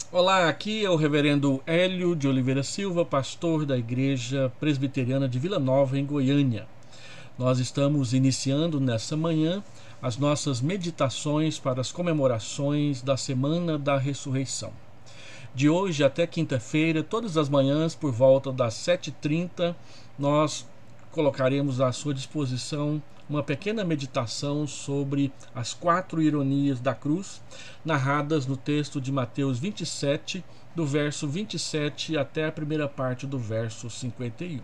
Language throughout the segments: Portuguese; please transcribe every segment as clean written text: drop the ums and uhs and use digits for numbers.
Olá, aqui é o reverendo Hélio de Oliveira Silva, pastor da Igreja Presbiteriana de Vila Nova, em Goiânia. Nós estamos iniciando nessa manhã as nossas meditações para as comemorações da Semana da Ressurreição. De hoje até quinta-feira, todas as manhãs, por volta das 7h30, nós colocaremos à sua disposição uma pequena meditação sobre as 4 ironias da cruz, narradas no texto de Mateus 27, do verso 27 até a primeira parte do verso 51.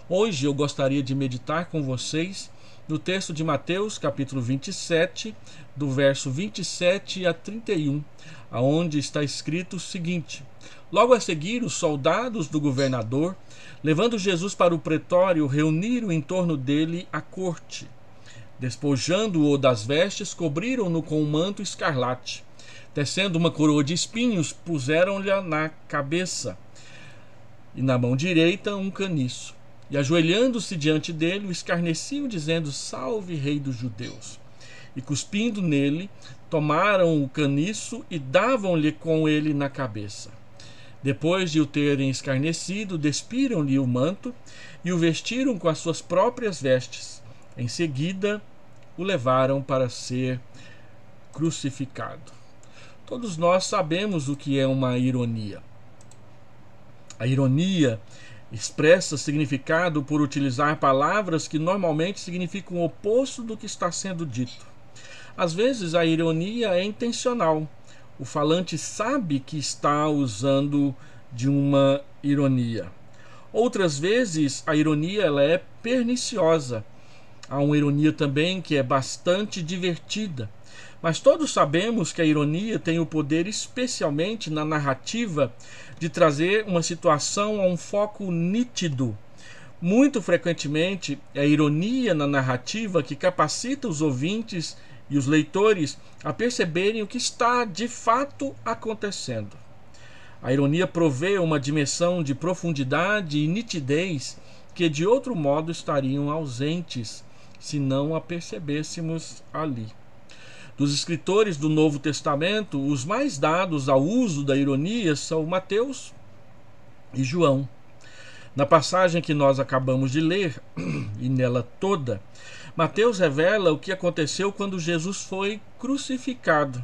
Hoje eu gostaria de meditar com vocês no texto de Mateus, capítulo 27, do verso 27 a 31, aonde está escrito o seguinte: Logo a seguir, os soldados do governador, levando Jesus para o pretório, reuniram em torno dele a corte. Despojando-o das vestes, cobriram-no com um manto escarlate. Tecendo uma coroa de espinhos, puseram-lhe na cabeça, e na mão direita um caniço. E ajoelhando-se diante dele, o escarneciam, dizendo: Salve, rei dos judeus! E cuspindo nele, tomaram o caniço e davam-lhe com ele na cabeça. Depois de o terem escarnecido, despiram-lhe o manto e o vestiram com as suas próprias vestes. Em seguida, o levaram para ser crucificado. Todos nós sabemos o que é uma ironia. A ironia expressa significado por utilizar palavras que normalmente significam o oposto do que está sendo dito. Às vezes, a ironia é intencional. O falante sabe que está usando de uma ironia. Outras vezes, a ironia ela é perniciosa. Há uma ironia também que é bastante divertida. Mas todos sabemos que a ironia tem o poder, especialmente na narrativa, de trazer uma situação a um foco nítido. Muito frequentemente, é a ironia na narrativa que capacita os ouvintes e os leitores a perceberem o que está de fato acontecendo. A ironia provê uma dimensão de profundidade e nitidez que de outro modo estariam ausentes se não a percebêssemos ali. Dos escritores do Novo Testamento, os mais dados ao uso da ironia são Mateus e João. Na passagem que nós acabamos de ler, e nela toda, Mateus revela o que aconteceu quando Jesus foi crucificado.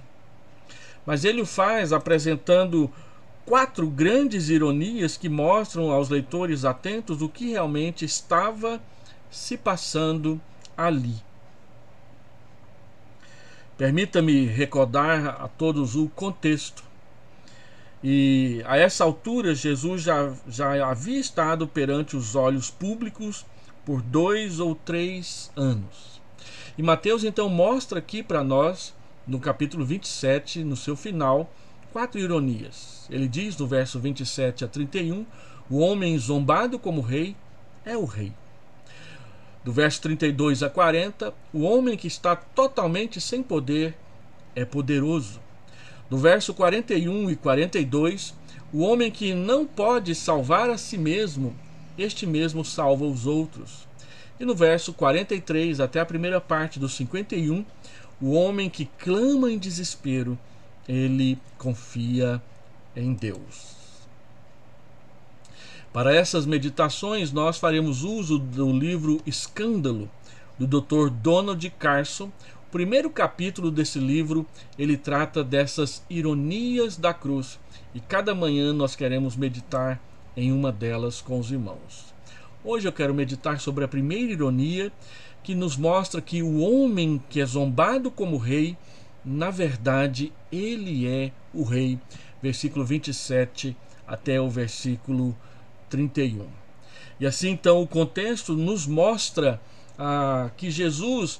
Mas ele o faz apresentando 4 grandes ironias que mostram aos leitores atentos o que realmente estava se passando ali. Permita-me recordar a todos o contexto. E a essa altura, Jesus já havia estado perante os olhos públicos por 2 ou 3 anos. E Mateus então mostra aqui para nós, no capítulo 27, no seu final, 4 ironias. Ele diz no verso 27 a 31, o homem zombado como rei é o rei. Do verso 32 a 40, o homem que está totalmente sem poder é poderoso. Do verso 41 e 42, o homem que não pode salvar a si mesmo, este mesmo salva os outros. E no verso 43 até a primeira parte do 51, o homem que clama em desespero, ele confia em Deus. Para essas meditações, nós faremos uso do livro Escândalo, do Dr. Donald Carson. O primeiro capítulo desse livro, ele trata dessas ironias da cruz. E cada manhã nós queremos meditar em uma delas com os irmãos. Hoje eu quero meditar sobre a primeira ironia, que nos mostra que o homem que é zombado como rei, na verdade, ele é o rei. Versículo 27 até o versículo 31. E assim então o contexto nos mostra que Jesus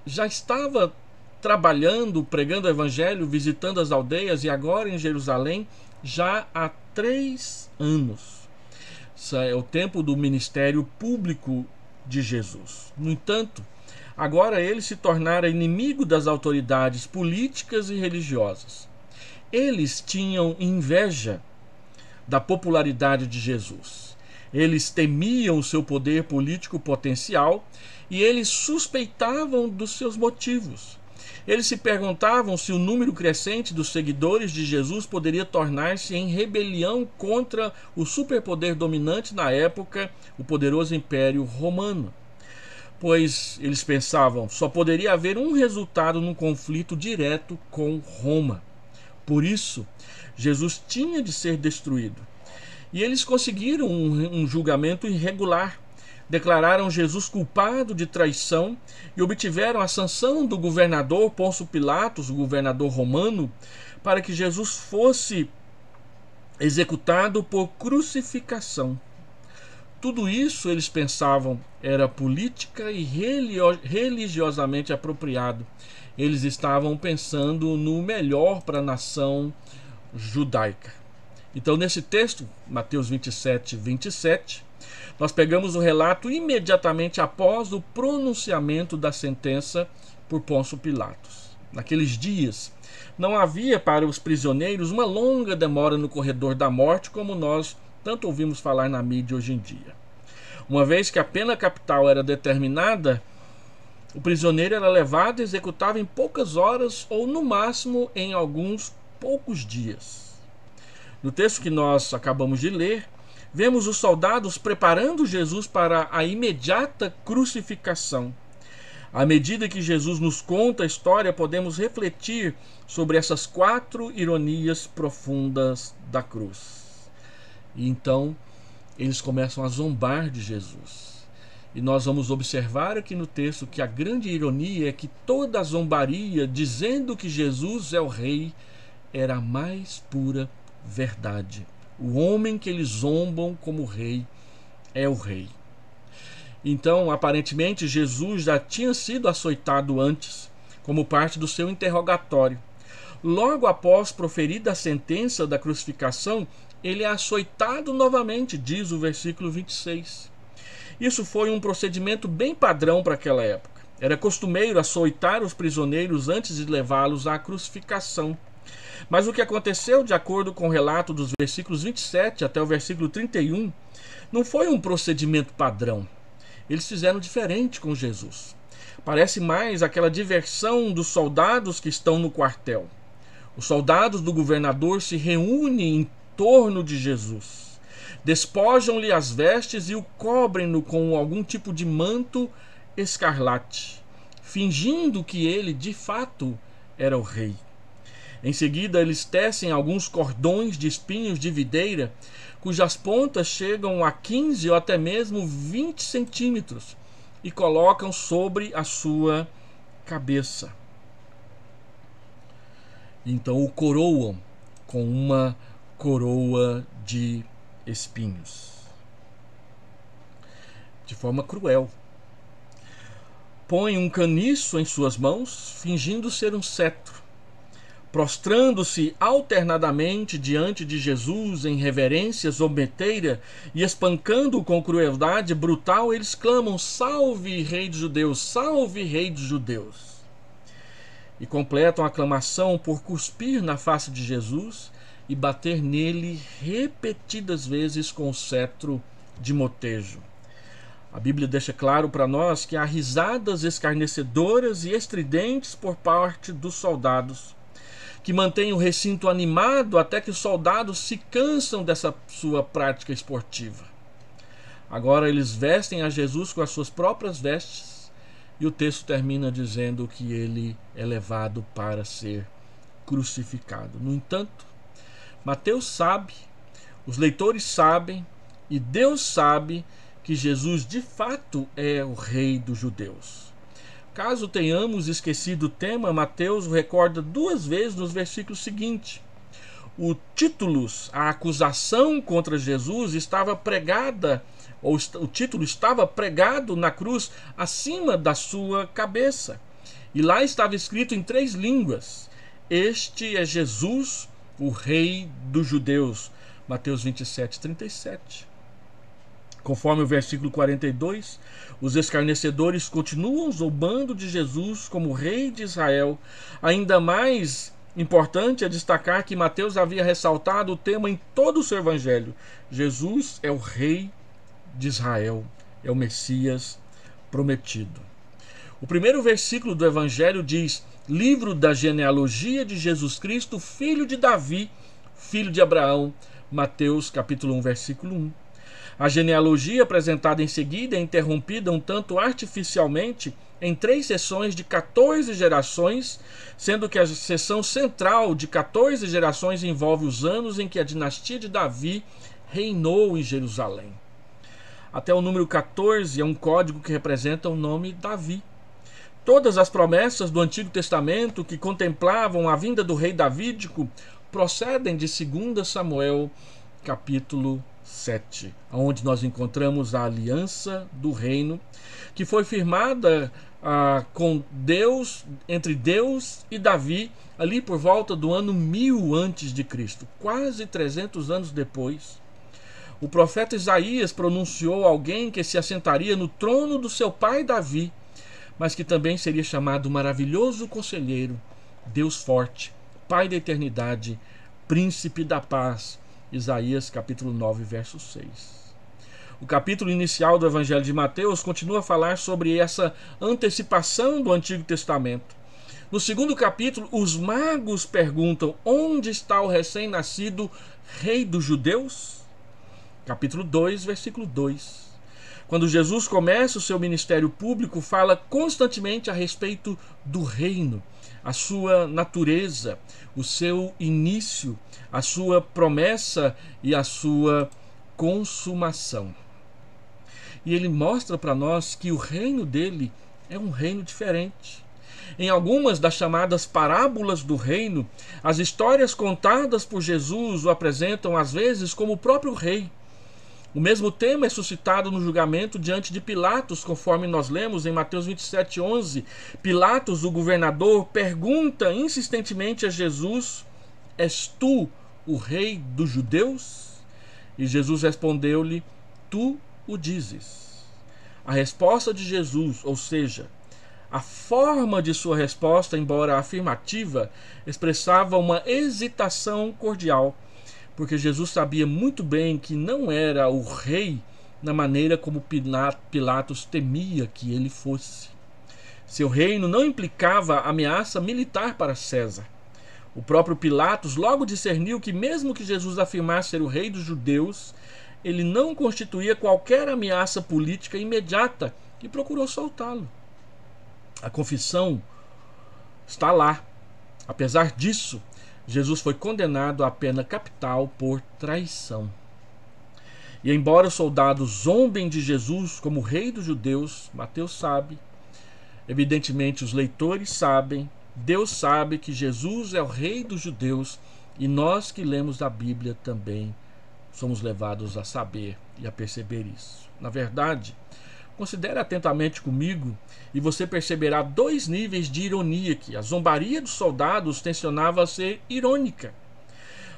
já estava trabalhando, pregando o evangelho, visitando as aldeias e agora em Jerusalém já há 3 anos. Isso é o tempo do ministério público de Jesus. No entanto, agora ele se tornara inimigo das autoridades políticas e religiosas. Eles tinham inveja da popularidade de Jesus. Eles temiam o seu poder político potencial e eles suspeitavam dos seus motivos. Eles se perguntavam se o número crescente dos seguidores de Jesus poderia tornar-se em rebelião contra o superpoder dominante na época, o poderoso Império Romano. Pois eles pensavam, só poderia haver um resultado num conflito direto com Roma. Por isso, Jesus tinha de ser destruído. E eles conseguiram um julgamento irregular. Declararam Jesus culpado de traição e obtiveram a sanção do governador Pôncio Pilatos, o governador romano, para que Jesus fosse executado por crucificação. Tudo isso, eles pensavam, era política e religiosamente apropriado. Eles estavam pensando no melhor para a nação judaica. Então, nesse texto, Mateus 27, 27, nós pegamos o relato imediatamente após o pronunciamento da sentença por Pôncio Pilatos. Naqueles dias, não havia para os prisioneiros uma longa demora no corredor da morte, como nós tanto ouvimos falar na mídia hoje em dia. Uma vez que a pena capital era determinada, o prisioneiro era levado e executado em poucas horas ou, no máximo, em alguns poucos dias. No texto que nós acabamos de ler, vemos os soldados preparando Jesus para a imediata crucificação. À medida que Jesus nos conta a história, podemos refletir sobre essas 4 ironias profundas da cruz. E então, eles começam a zombar de Jesus. E nós vamos observar aqui no texto que a grande ironia é que toda a zombaria dizendo que Jesus é o rei era a mais pura verdade. O homem que eles zombam como rei é o rei. Então, aparentemente, Jesus já tinha sido açoitado antes, como parte do seu interrogatório. Logo após proferida a sentença da crucificação, ele é açoitado novamente, diz o versículo 26. Isso foi um procedimento bem padrão para aquela época. Era costumeiro açoitar os prisioneiros antes de levá-los à crucificação. Mas o que aconteceu, de acordo com o relato dos versículos 27 até o versículo 31, não foi um procedimento padrão. Eles fizeram diferente com Jesus. Parece mais aquela diversão dos soldados que estão no quartel. Os soldados do governador se reúnem em torno de Jesus. Despojam-lhe as vestes e o cobrem-no com algum tipo de manto escarlate, fingindo que ele, de fato, era o rei. Em seguida, eles tecem alguns cordões de espinhos de videira, cujas pontas chegam a 15 ou até mesmo 20 centímetros, e colocam sobre a sua cabeça. Então o coroam com uma coroa de espinhos, de forma cruel. Põe um caniço em suas mãos, fingindo ser um cetro. Prostrando-se alternadamente diante de Jesus em reverência zombeteira e espancando-o com crueldade brutal, eles clamam: "Salve, Rei dos Judeus! Salve, Rei dos Judeus!" E completam a aclamação por cuspir na face de Jesus e bater nele repetidas vezes com o cetro de motejo. A Bíblia deixa claro para nós que há risadas escarnecedoras e estridentes por parte dos soldados, que mantém o recinto animado até que os soldados se cansam dessa sua prática esportiva. Agora eles vestem a Jesus com as suas próprias vestes e o texto termina dizendo que ele é levado para ser crucificado. No entanto, Mateus sabe, os leitores sabem e Deus sabe que Jesus de fato é o Rei dos Judeus. Caso tenhamos esquecido o tema, Mateus o recorda 2 vezes nos versículos seguintes. O títulos, a acusação contra Jesus estava pregada, ou o título estava pregado na cruz acima da sua cabeça. E lá estava escrito em 3 línguas: "Este é Jesus, o Rei dos Judeus." Mateus 27, 37. Conforme o versículo 42, os escarnecedores continuam zombando de Jesus como Rei de Israel. Ainda mais importante é destacar que Mateus havia ressaltado o tema em todo o seu evangelho: Jesus é o Rei de Israel, é o Messias prometido. O primeiro versículo do evangelho diz: livro da genealogia de Jesus Cristo, filho de Davi, filho de Abraão, Mateus capítulo 1, versículo 1. A genealogia apresentada em seguida é interrompida um tanto artificialmente em 3 sessões de 14 gerações, sendo que a sessão central de 14 gerações envolve os anos em que a dinastia de Davi reinou em Jerusalém. Até o número 14 é um código que representa o nome Davi. Todas as promessas do Antigo Testamento que contemplavam a vinda do rei davídico procedem de 2 Samuel, capítulo 7, onde nós encontramos a aliança do reino, que foi firmada com Deus, entre Deus e Davi, ali por volta do ano 1000 a.C., quase 300 anos depois. O profeta Isaías pronunciou alguém que se assentaria no trono do seu pai Davi, mas que também seria chamado Maravilhoso Conselheiro, Deus Forte, Pai da Eternidade, Príncipe da Paz. Isaías capítulo 9, verso 6. O capítulo inicial do Evangelho de Mateus continua a falar sobre essa antecipação do Antigo Testamento. No segundo capítulo, os magos perguntam: onde está o recém-nascido rei dos judeus? Capítulo 2, versículo 2. Quando Jesus começa o seu ministério público, fala constantemente a respeito do reino, a sua natureza, o seu início, a sua promessa e a sua consumação. E ele mostra para nós que o reino dele é um reino diferente. Em algumas das chamadas parábolas do reino, as histórias contadas por Jesus o apresentam às vezes como o próprio rei. O mesmo tema é suscitado no julgamento diante de Pilatos, conforme nós lemos em Mateus 27:11. Pilatos, o governador, pergunta insistentemente a Jesus: és tu o rei dos judeus? E Jesus respondeu-lhe: tu o dizes. A resposta de Jesus, ou seja, a forma de sua resposta, embora afirmativa, expressava uma hesitação cordial, porque Jesus sabia muito bem que não era o rei na maneira como Pilatos temia que ele fosse. Seu reino não implicava ameaça militar para César. O próprio Pilatos logo discerniu que, mesmo que Jesus afirmasse ser o rei dos judeus, ele não constituía qualquer ameaça política imediata e procurou soltá-lo. A confissão está lá. Apesar disso, Jesus foi condenado à pena capital por traição. E embora os soldados zombem de Jesus como rei dos judeus, Mateus sabe, evidentemente os leitores sabem, Deus sabe que Jesus é o rei dos judeus, e nós que lemos a Bíblia também somos levados a saber e a perceber isso. Na verdade, considere atentamente comigo e você perceberá 2 níveis de ironia aqui. A zombaria dos soldados tensionava a ser irônica.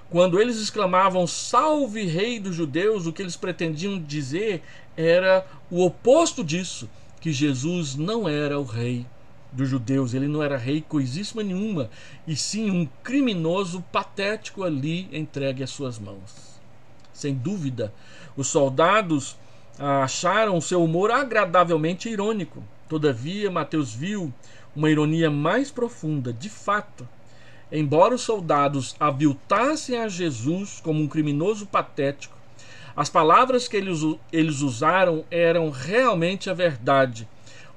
Quando eles exclamavam "Salve, rei dos judeus", o que eles pretendiam dizer era o oposto disso, que Jesus não era o rei dos judeus, ele não era rei coisíssima nenhuma, e sim um criminoso patético ali entregue às suas mãos. Sem dúvida, os soldados acharam seu humor agradavelmente irônico. Todavia, Mateus viu uma ironia mais profunda. De fato, embora os soldados aviltassem a Jesus como um criminoso patético, as palavras que eles usaram eram realmente a verdade,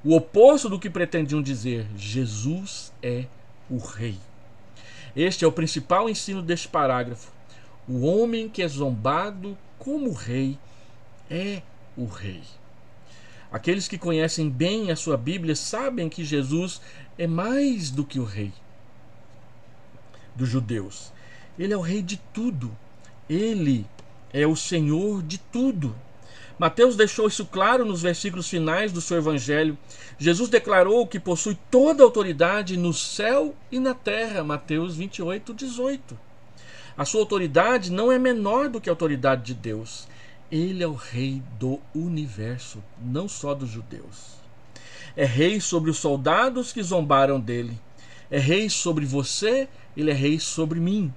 o oposto do que pretendiam dizer: Jesus é o rei. Este é o principal ensino deste parágrafo. O homem que é zombado como rei é o rei. Aqueles que conhecem bem a sua Bíblia sabem que Jesus é mais do que o rei dos judeus. Ele é o rei de tudo. Ele é o Senhor de tudo. Mateus deixou isso claro nos versículos finais do seu evangelho. Jesus declarou que possui toda a autoridade no céu e na terra. Mateus 28:18. A sua autoridade não é menor do que a autoridade de Deus. Ele é o rei do universo, não só dos judeus. É rei sobre os soldados que zombaram dele. É rei sobre você, ele é rei sobre mim.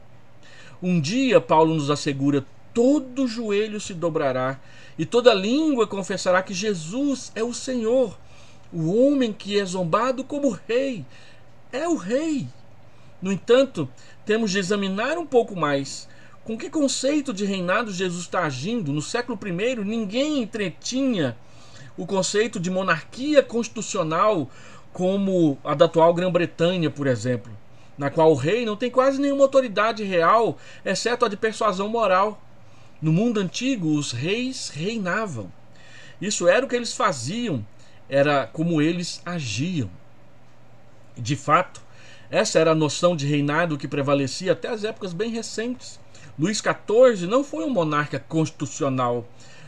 Um dia, Paulo nos assegura, todo joelho se dobrará e toda língua confessará que Jesus é o Senhor. O homem que é zombado como rei é o rei. No entanto, temos de examinar um pouco mais com que conceito de reinado Jesus está agindo. No século I, ninguém entretinha o conceito de monarquia constitucional como a da atual Grã-Bretanha, por exemplo, na qual o rei não tem quase nenhuma autoridade real, exceto a de persuasão moral. No mundo antigo, os reis reinavam. Isso era o que eles faziam, era como eles agiam. De fato, essa era a noção de reinado que prevalecia até as épocas bem recentes. Luís XIV não foi um monarca constitucional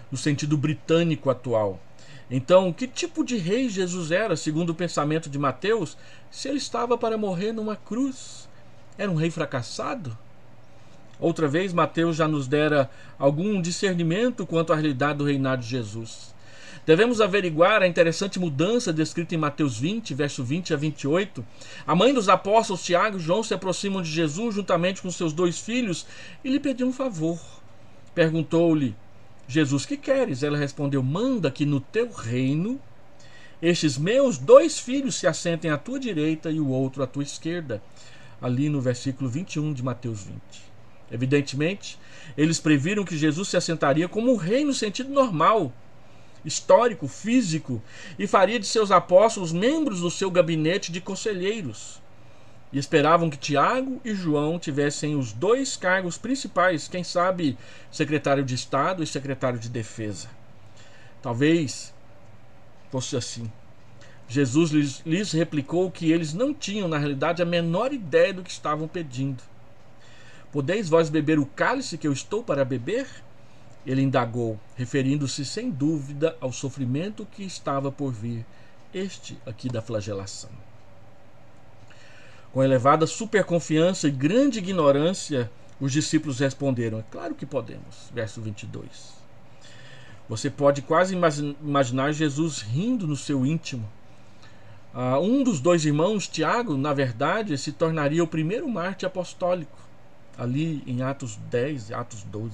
no sentido britânico atual. Então, que tipo de rei Jesus era, segundo o pensamento de Mateus, se ele estava para morrer numa cruz? Era um rei fracassado? Outra vez, Mateus já nos dera algum discernimento quanto à realidade do reinado de Jesus. Devemos averiguar a interessante mudança descrita em Mateus 20, verso 20 a 28. A mãe dos apóstolos, Tiago e João, se aproximam de Jesus juntamente com seus 2 filhos e lhe pediu um favor. Perguntou-lhe Jesus: que queres? Ela respondeu: manda que no teu reino estes meus 2 filhos se assentem à tua direita e o outro à tua esquerda. Ali no versículo 21 de Mateus 20. Evidentemente, eles previram que Jesus se assentaria como um rei no sentido normal, histórico, físico, e faria de seus apóstolos membros do seu gabinete de conselheiros. E esperavam que Tiago e João tivessem os 2 cargos principais, quem sabe secretário de Estado e secretário de Defesa. Talvez fosse assim. Jesus lhes replicou que eles não tinham, na realidade, a menor ideia do que estavam pedindo. Podeis vós beber o cálice que eu estou para beber? Ele indagou, referindo-se sem dúvida ao sofrimento que estava por vir, este aqui da flagelação. Com elevada superconfiança e grande ignorância, os discípulos responderam: é claro que podemos. Verso 22. Você pode quase imaginar Jesus rindo no seu íntimo. Um dos 2 irmãos, Tiago, na verdade, se tornaria o primeiro mártir apostólico, ali em Atos 10 e Atos 12.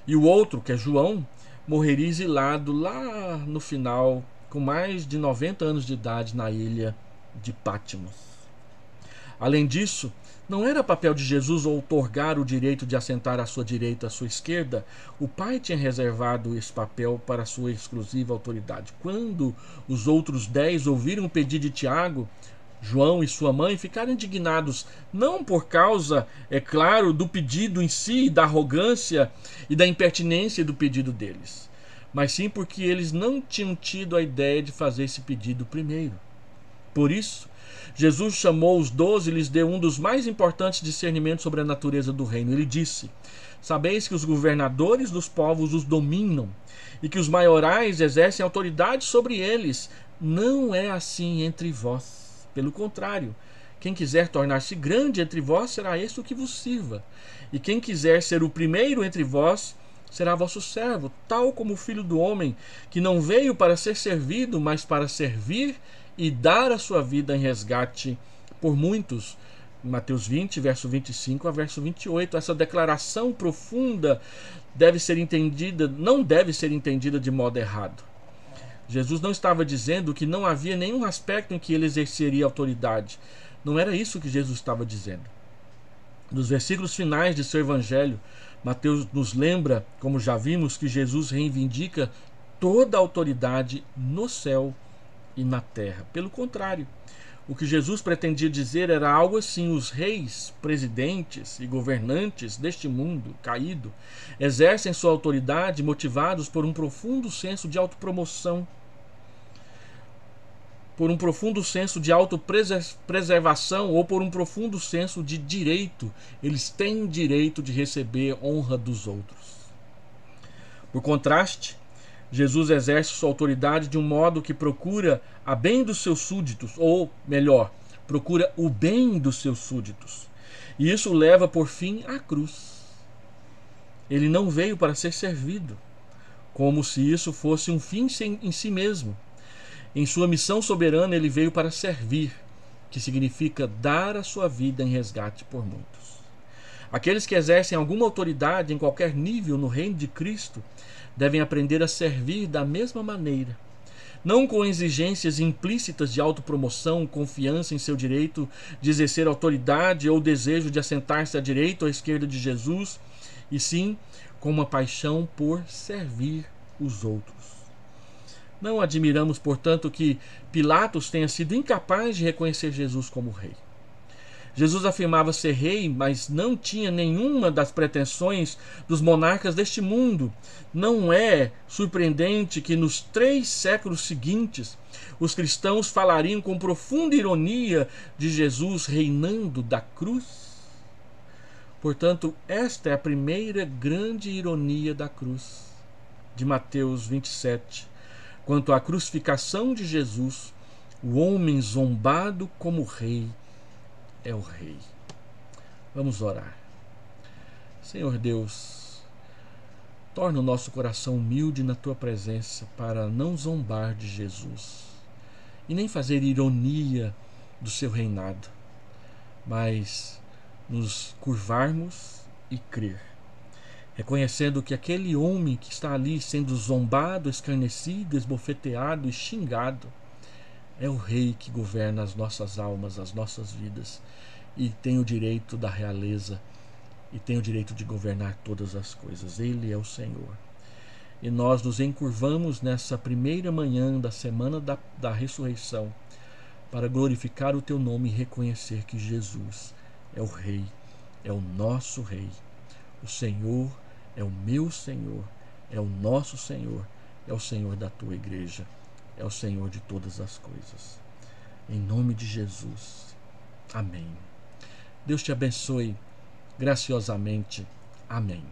E o outro, que é João, morreria exilado lá no final, com mais de 90 anos de idade, na ilha de Patmos. Além disso, não era papel de Jesus outorgar o direito de assentar à sua direita e à sua esquerda. O Pai tinha reservado esse papel para a sua exclusiva autoridade. Quando os outros 10 ouviram o pedido de Tiago, João e sua mãe ficaram indignados, não por causa, é claro, do pedido em si, da arrogância e da impertinência do pedido deles, mas sim porque eles não tinham tido a ideia de fazer esse pedido primeiro. Por isso, Jesus chamou os 12 e lhes deu um dos mais importantes discernimentos sobre a natureza do reino. Ele disse: sabeis que os governadores dos povos os dominam e que os maiorais exercem autoridade sobre eles. Não é assim entre vós. Pelo contrário, quem quiser tornar-se grande entre vós, será este o que vos sirva. E quem quiser ser o primeiro entre vós, será vosso servo, tal como o Filho do Homem, que não veio para ser servido, mas para servir e dar a sua vida em resgate por muitos. Mateus 20, verso 25 a verso 28. Essa declaração profunda não deve ser entendida de modo errado. Jesus não estava dizendo que não havia nenhum aspecto em que ele exerceria autoridade. Não era isso que Jesus estava dizendo. Nos versículos finais de seu evangelho, Mateus nos lembra, como já vimos, que Jesus reivindica toda a autoridade no céu e na terra. Pelo contrário, o que Jesus pretendia dizer era algo assim: os reis, presidentes e governantes deste mundo caído exercem sua autoridade motivados por um profundo senso de autopromoção, por um profundo senso de autopreservação ou por um profundo senso de direito. Eles têm direito de receber honra dos outros. Por contraste, Jesus exerce sua autoridade de um modo que procura a bem dos seus súditos, ou melhor, procura o bem dos seus súditos. E isso o leva por fim à cruz. Ele não veio para ser servido, como se isso fosse um fim em si mesmo. Em sua missão soberana, ele veio para servir, que significa dar a sua vida em resgate por muitos. Aqueles que exercem alguma autoridade em qualquer nível no reino de Cristo devem aprender a servir da mesma maneira. não com exigências implícitas de autopromoção, confiança em seu direito de exercer autoridade ou desejo de assentar-se à direita ou à esquerda de Jesus, e sim com uma paixão por servir os outros. Não admiramos, portanto, que Pilatos tenha sido incapaz de reconhecer Jesus como rei. Jesus afirmava ser rei, mas não tinha nenhuma das pretensões dos monarcas deste mundo. Não é surpreendente que nos 3 séculos seguintes os cristãos falariam com profunda ironia de Jesus reinando da cruz? Portanto, esta é a primeira grande ironia da cruz, de Mateus 27. Quanto à crucificação de Jesus, o homem zombado como rei é o rei. Vamos orar. Senhor Deus, torna o nosso coração humilde na tua presença para não zombar de Jesus e nem fazer ironia do seu reinado, mas nos curvarmos e crer, reconhecendo que aquele homem que está ali sendo zombado, escarnecido, esbofeteado e xingado é o rei que governa as nossas almas, as nossas vidas, e tem o direito da realeza e tem o direito de governar todas as coisas. Ele é o Senhor. E nós nos encurvamos nessa primeira manhã da semana da ressurreição para glorificar o teu nome e reconhecer que Jesus é o Rei, é o nosso Rei. O Senhor é o meu Senhor, é o nosso Senhor, é o Senhor da tua igreja, é o Senhor de todas as coisas. Em nome de Jesus. Amém. Deus te abençoe graciosamente. Amém.